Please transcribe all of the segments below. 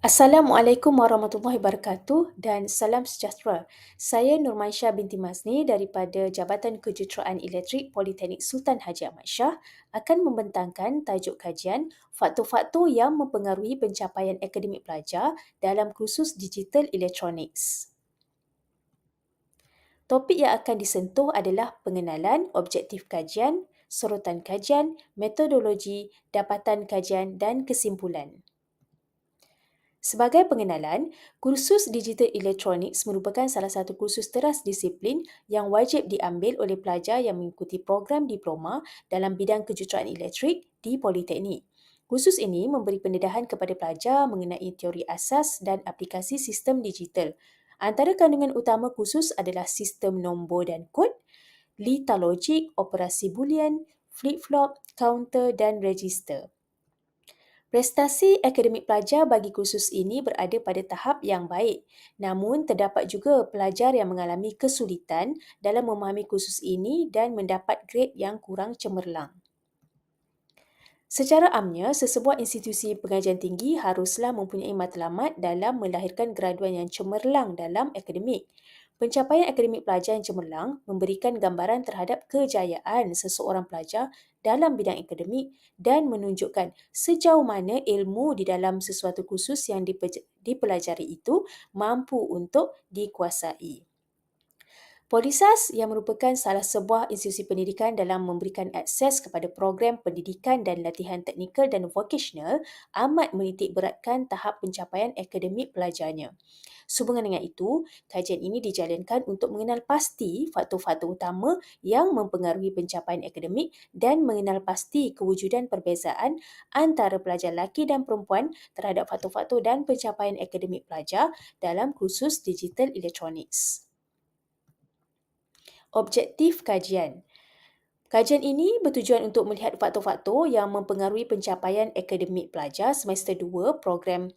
Assalamualaikum warahmatullahi wabarakatuh dan salam sejahtera. Saya Nurmansyah binti Mazni daripada Jabatan Kejuruteraan Elektrik Politeknik Sultan Haji Ahmad Shah akan membentangkan tajuk kajian faktor-faktor yang mempengaruhi pencapaian akademik pelajar dalam kursus Digital Electronics. Topik yang akan disentuh adalah pengenalan objektif kajian, sorotan kajian, metodologi, dapatan kajian dan kesimpulan. Sebagai pengenalan, kursus Digital Electronics merupakan salah satu kursus teras disiplin yang wajib diambil oleh pelajar yang mengikuti program diploma dalam bidang kejuruteraan elektrik di Politeknik. Kursus ini memberi pendedahan kepada pelajar mengenai teori asas dan aplikasi sistem digital. Antara kandungan utama kursus adalah sistem nombor dan kod, lita logik, operasi boolean, flip-flop, counter dan register. Prestasi akademik pelajar bagi kursus ini berada pada tahap yang baik. Namun, terdapat juga pelajar yang mengalami kesulitan dalam memahami kursus ini dan mendapat grade yang kurang cemerlang. Secara amnya, sesebuah institusi pengajian tinggi haruslah mempunyai matlamat dalam melahirkan graduan yang cemerlang dalam akademik. Pencapaian akademik pelajar yang cemerlang memberikan gambaran terhadap kejayaan seseorang pelajar dalam bidang akademik dan menunjukkan sejauh mana ilmu di dalam sesuatu kursus yang dipelajari itu mampu untuk dikuasai. Polisas yang merupakan salah sebuah institusi pendidikan dalam memberikan akses kepada program pendidikan dan latihan teknikal dan vocational amat menitik beratkan tahap pencapaian akademik pelajarnya. Sehubungan dengan itu, kajian ini dijalankan untuk mengenal pasti faktor-faktor utama yang mempengaruhi pencapaian akademik dan mengenal pasti kewujudan perbezaan antara pelajar lelaki dan perempuan terhadap faktor-faktor dan pencapaian akademik pelajar dalam kursus Digital Electronics. Objektif kajian. Kajian ini bertujuan untuk melihat faktor-faktor yang mempengaruhi pencapaian akademik pelajar semester 2 program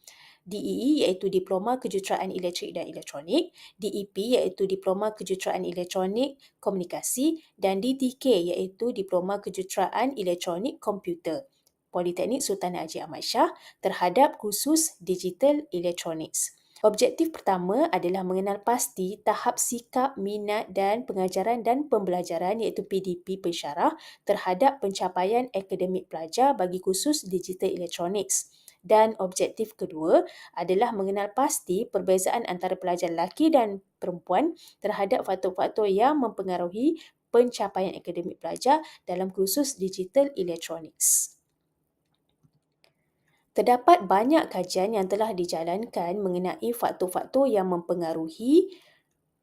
DEE iaitu Diploma Kejuruteraan Elektrik dan Elektronik, DEP iaitu Diploma Kejuruteraan Elektronik Komunikasi dan DTK iaitu Diploma Kejuruteraan Elektronik Komputer. Politeknik Sultan Haji Ahmad Shah terhadap kursus Digital Electronics. Objektif pertama adalah mengenal pasti tahap sikap, minat dan pengajaran dan pembelajaran iaitu PDP pensyarah terhadap pencapaian akademik pelajar bagi kursus Digital Electronics. Dan objektif kedua adalah mengenal pasti perbezaan antara pelajar lelaki dan perempuan terhadap faktor-faktor yang mempengaruhi pencapaian akademik pelajar dalam kursus Digital Electronics. Terdapat banyak kajian yang telah dijalankan mengenai faktor-faktor yang mempengaruhi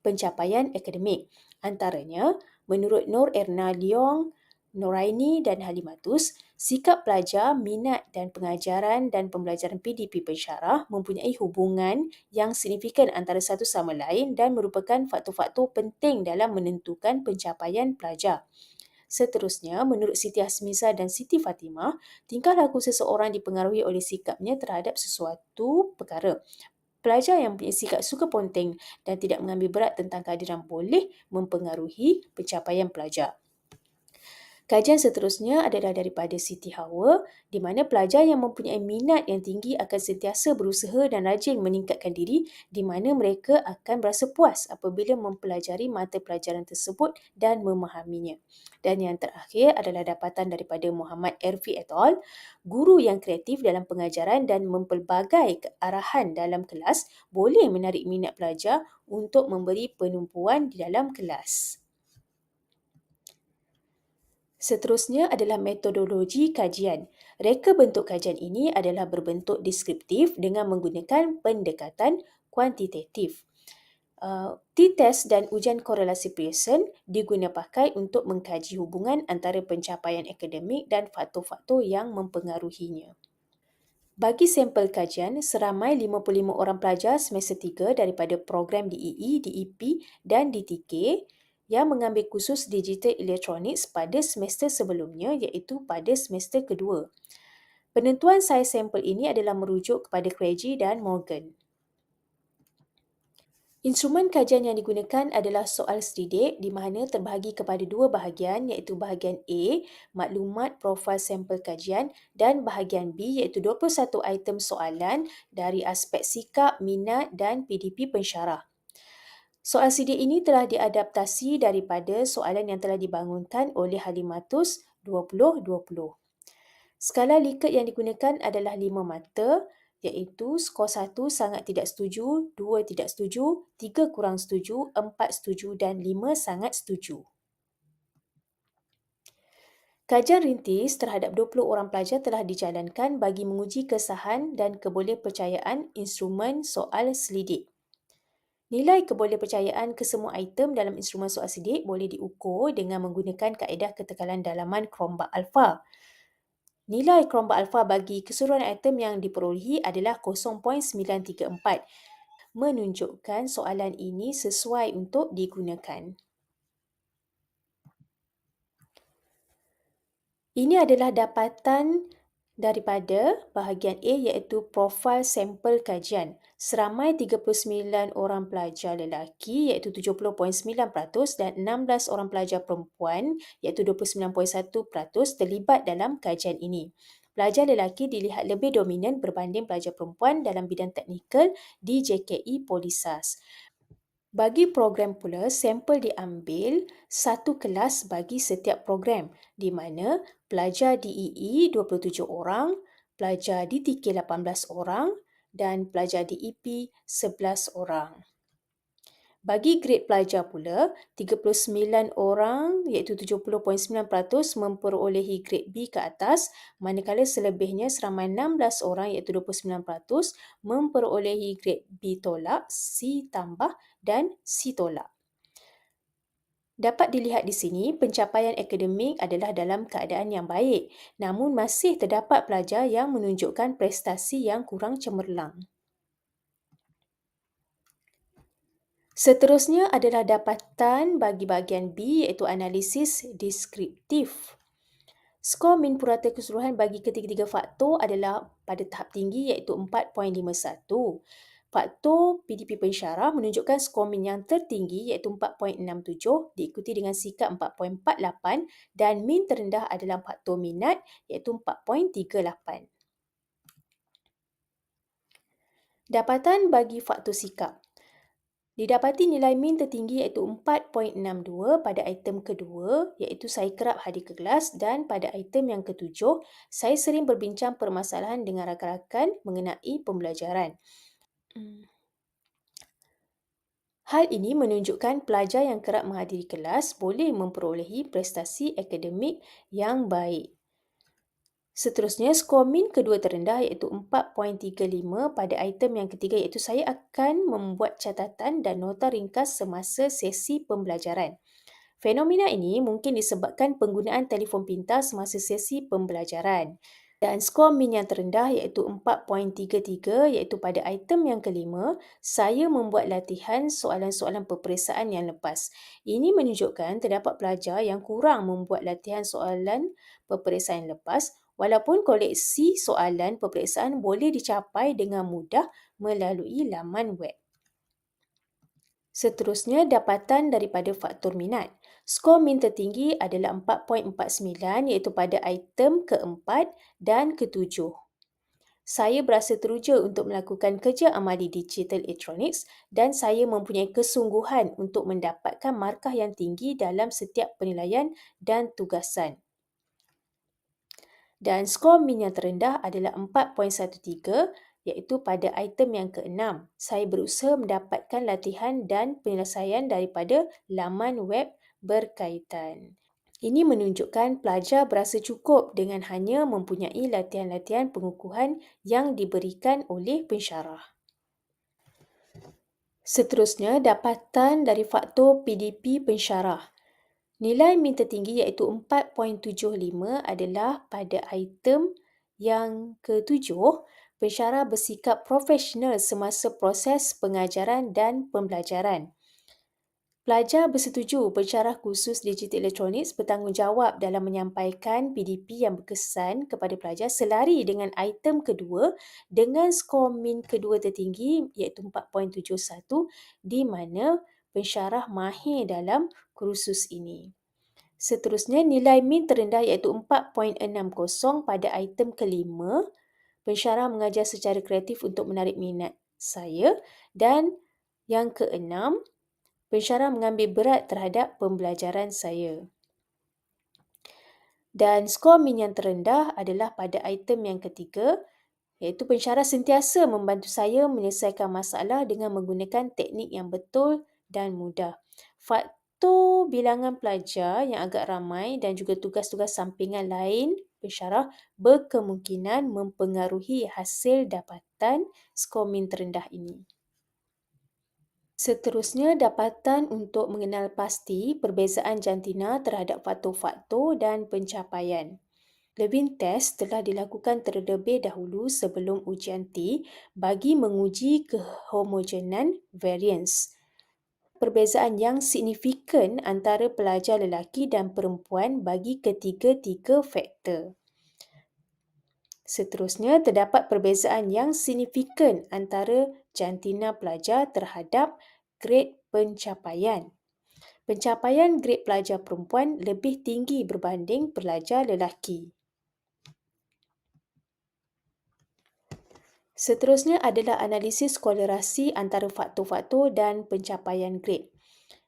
pencapaian akademik. Antaranya, menurut Nur Erna Leong, Noraini dan Halimatus, sikap pelajar, minat dan pengajaran dan pembelajaran PDP pensyarah mempunyai hubungan yang signifikan antara satu sama lain dan merupakan faktor-faktor penting dalam menentukan pencapaian pelajar. Seterusnya, menurut Siti Hasmiza dan Siti Fatimah, tingkah laku seseorang dipengaruhi oleh sikapnya terhadap sesuatu perkara. Pelajar yang mempunyai sikap suka ponteng dan tidak mengambil berat tentang kehadiran boleh mempengaruhi pencapaian pelajar. Kajian seterusnya adalah daripada Siti Hawa, di mana pelajar yang mempunyai minat yang tinggi akan sentiasa berusaha dan rajin meningkatkan diri, di mana mereka akan berasa puas apabila mempelajari mata pelajaran tersebut dan memahaminya. Dan yang terakhir adalah dapatan daripada Muhammad Erfi et al. Guru yang kreatif dalam pengajaran dan mempelbagai arahan dalam kelas boleh menarik minat pelajar untuk memberi penumpuan di dalam kelas. Seterusnya adalah metodologi kajian. Reka bentuk kajian ini adalah berbentuk deskriptif dengan menggunakan pendekatan kuantitatif. T-test dan ujian korelasi Pearson diguna pakai untuk mengkaji hubungan antara pencapaian akademik dan faktor-faktor yang mempengaruhinya. Bagi sampel kajian, seramai 55 orang pelajar semester 3 daripada program DEE, DEP dan DTK yang mengambil kursus Digital Electronics pada semester sebelumnya iaitu pada semester kedua. Penentuan saiz sampel ini adalah merujuk kepada Craigie dan Morgan. Instrumen kajian yang digunakan adalah soal selidik di mana terbahagi kepada dua bahagian iaitu bahagian A, maklumat profil sampel kajian dan bahagian B iaitu 21 item soalan dari aspek sikap, minat dan PDP pensyarah. Soal selidik ini telah diadaptasi daripada soalan yang telah dibangunkan oleh Halimatus 2020. Skala Likert yang digunakan adalah 5 mata iaitu skor 1 sangat tidak setuju, 2 tidak setuju, 3 kurang setuju, 4 setuju dan 5 sangat setuju. Kajian rintis terhadap 20 orang pelajar telah dijalankan bagi menguji kesahan dan kebolehpercayaan instrumen soal selidik. Nilai kebolehpercayaan kesemua item dalam instrumen soal selidik boleh diukur dengan menggunakan kaedah ketekalan dalaman Cronbach alpha. Nilai Cronbach alpha bagi keseluruhan item yang diperolehi adalah 0.934, menunjukkan soalan ini sesuai untuk digunakan. Ini adalah dapatan daripada bahagian A iaitu profil sampel kajian. Seramai 39 orang pelajar lelaki iaitu 70.9% dan 16 orang pelajar perempuan iaitu 29.1% terlibat dalam kajian ini. Pelajar lelaki dilihat lebih dominan berbanding pelajar perempuan dalam bidang teknikal di JKE Polisas. Bagi program pula, sampel diambil satu kelas bagi setiap program di mana pelajar DEE 27 orang, pelajar DTK 18 orang dan pelajar DEP 11 orang. Bagi grade pelajar pula, 39 orang iaitu 70.9% memperolehi grade B ke atas, manakala selebihnya seramai 16 orang iaitu 29% memperolehi grade B tolak, C tambah dan C tolak. Dapat dilihat di sini, pencapaian akademik adalah dalam keadaan yang baik, namun masih terdapat pelajar yang menunjukkan prestasi yang kurang cemerlang. Seterusnya adalah dapatan bagi bahagian B iaitu analisis deskriptif. Skor min purata keseluruhan bagi ketiga-tiga faktor adalah pada tahap tinggi iaitu 4.51. Faktor PDP pensyarah menunjukkan skor min yang tertinggi iaitu 4.67 diikuti dengan sikap 4.48 dan min terendah adalah faktor minat iaitu 4.38. Dapatan bagi faktor sikap. Didapati nilai min tertinggi iaitu 4.62 pada item kedua iaitu saya kerap hadir ke kelas dan pada item yang ketujuh, saya sering berbincang permasalahan dengan rakan-rakan mengenai pembelajaran. Hal ini menunjukkan pelajar yang kerap menghadiri kelas boleh memperolehi prestasi akademik yang baik. Seterusnya, skor min kedua terendah iaitu 4.35 pada item yang ketiga iaitu saya akan membuat catatan dan nota ringkas semasa sesi pembelajaran. Fenomena ini mungkin disebabkan penggunaan telefon pintar semasa sesi pembelajaran. Dan skor min yang terendah iaitu 4.33 iaitu pada item yang kelima, saya membuat latihan soalan-soalan peperiksaan yang lepas. Ini menunjukkan terdapat pelajar yang kurang membuat latihan soalan peperiksaan yang lepas walaupun koleksi soalan peperiksaan boleh dicapai dengan mudah melalui laman web. Seterusnya, dapatan daripada faktor minat. Skor min tertinggi adalah 4.49 iaitu pada item keempat dan ketujuh. Saya berasa teruja untuk melakukan kerja amali digital electronics dan saya mempunyai kesungguhan untuk mendapatkan markah yang tinggi dalam setiap penilaian dan tugasan. Dan skor min yang terendah adalah 4.13 iaitu pada item yang keenam. Saya berusaha mendapatkan latihan dan penyelesaian daripada laman web berkaitan. Ini menunjukkan pelajar berasa cukup dengan hanya mempunyai latihan-latihan pengukuhan yang diberikan oleh pensyarah. Seterusnya, dapatan dari faktor PDP pensyarah. Nilai min tertinggi iaitu 4.75 adalah pada item yang ketujuh, pensyarah bersikap profesional semasa proses pengajaran dan pembelajaran. Pelajar bersetuju pensyarah kursus digital elektronik bertanggungjawab dalam menyampaikan PDP yang berkesan kepada pelajar selari dengan item kedua dengan skor min kedua tertinggi iaitu 4.71 di mana pensyarah mahir dalam kursus ini. Seterusnya, nilai min terendah iaitu 4.60 pada item kelima. Pensyarah mengajar secara kreatif untuk menarik minat saya. Dan yang keenam, pensyarah mengambil berat terhadap pembelajaran saya. Dan skor min yang terendah adalah pada item yang ketiga, iaitu pensyarah sentiasa membantu saya menyelesaikan masalah dengan menggunakan teknik yang betul dan mudah. Faktor bilangan pelajar yang agak ramai dan juga tugas-tugas sampingan lain pensyarah berkemungkinan mempengaruhi hasil dapatan skor min terendah ini. Seterusnya, dapatan untuk mengenal pasti perbezaan jantina terhadap faktor-faktor dan pencapaian. Levin test telah dilakukan terlebih dahulu sebelum ujian T bagi menguji kehomogenan variance. Perbezaan yang signifikan antara pelajar lelaki dan perempuan bagi ketiga-tiga faktor. Seterusnya, terdapat perbezaan yang signifikan antara jantina pelajar terhadap grade pencapaian. Pencapaian grade pelajar perempuan lebih tinggi berbanding pelajar lelaki. Seterusnya adalah analisis kolerasi antara faktor-faktor dan pencapaian grade.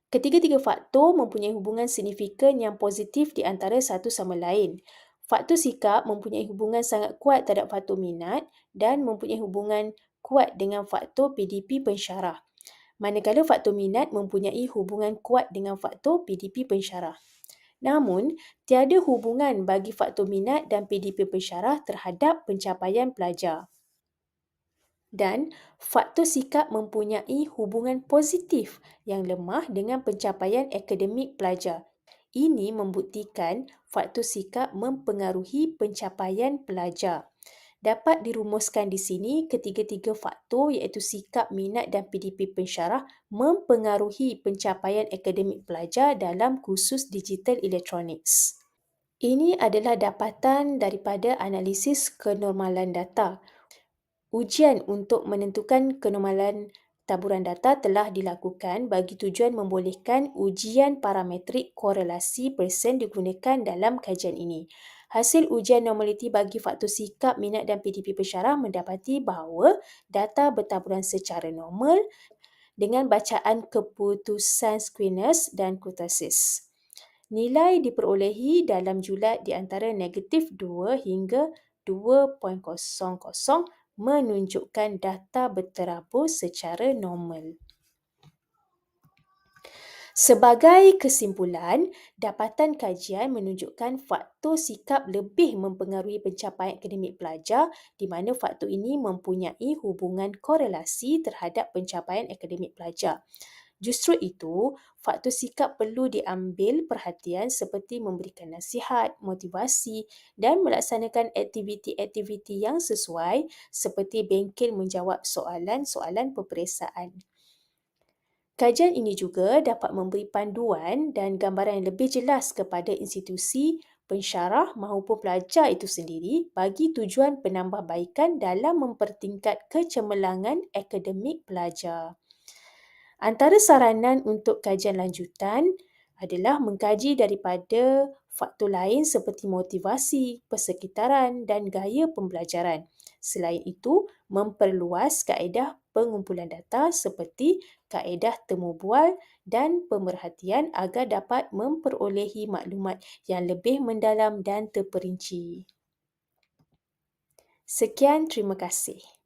Ketiga-tiga faktor mempunyai hubungan signifikan yang positif di antara satu sama lain. Faktor sikap mempunyai hubungan sangat kuat terhadap faktor minat dan mempunyai hubungan kuat dengan faktor PDP pensyarah. Manakala faktor minat mempunyai hubungan kuat dengan faktor PDP pensyarah. Namun, tiada hubungan bagi faktor minat dan PDP pensyarah terhadap pencapaian pelajar. Dan faktor sikap mempunyai hubungan positif yang lemah dengan pencapaian akademik pelajar. Ini membuktikan faktor sikap mempengaruhi pencapaian pelajar. Dapat dirumuskan di sini ketiga-tiga faktor iaitu sikap, minat dan PDP pensyarah mempengaruhi pencapaian akademik pelajar dalam kursus digital electronics. Ini adalah dapatan daripada analisis kenormalan data. Ujian untuk menentukan kenormalan taburan data telah dilakukan bagi tujuan membolehkan ujian parametrik korelasi persen digunakan dalam kajian ini. Hasil ujian normaliti bagi faktor sikap, minat dan PDP pensyarah mendapati bahawa data bertaburan secara normal dengan bacaan keputusan Squeenness dan kurtosis. Nilai diperolehi dalam julat di antara negatif 2 hingga 2.00 menunjukkan data berterabur secara normal. Sebagai kesimpulan, dapatan kajian menunjukkan faktor sikap lebih mempengaruhi pencapaian akademik pelajar di mana faktor ini mempunyai hubungan korelasi terhadap pencapaian akademik pelajar. Justru itu, faktor sikap perlu diambil perhatian seperti memberikan nasihat, motivasi dan melaksanakan aktiviti-aktiviti yang sesuai seperti bengkel menjawab soalan-soalan peperiksaan. Kajian ini juga dapat memberi panduan dan gambaran yang lebih jelas kepada institusi, pensyarah maupun pelajar itu sendiri bagi tujuan penambahbaikan dalam mempertingkat kecemerlangan akademik pelajar. Antara saranan untuk kajian lanjutan adalah mengkaji daripada faktor lain seperti motivasi, persekitaran dan gaya pembelajaran. Selain itu, memperluas kaedah pengumpulan data seperti kaedah temu bual dan pemerhatian agar dapat memperolehi maklumat yang lebih mendalam dan terperinci. Sekian, terima kasih.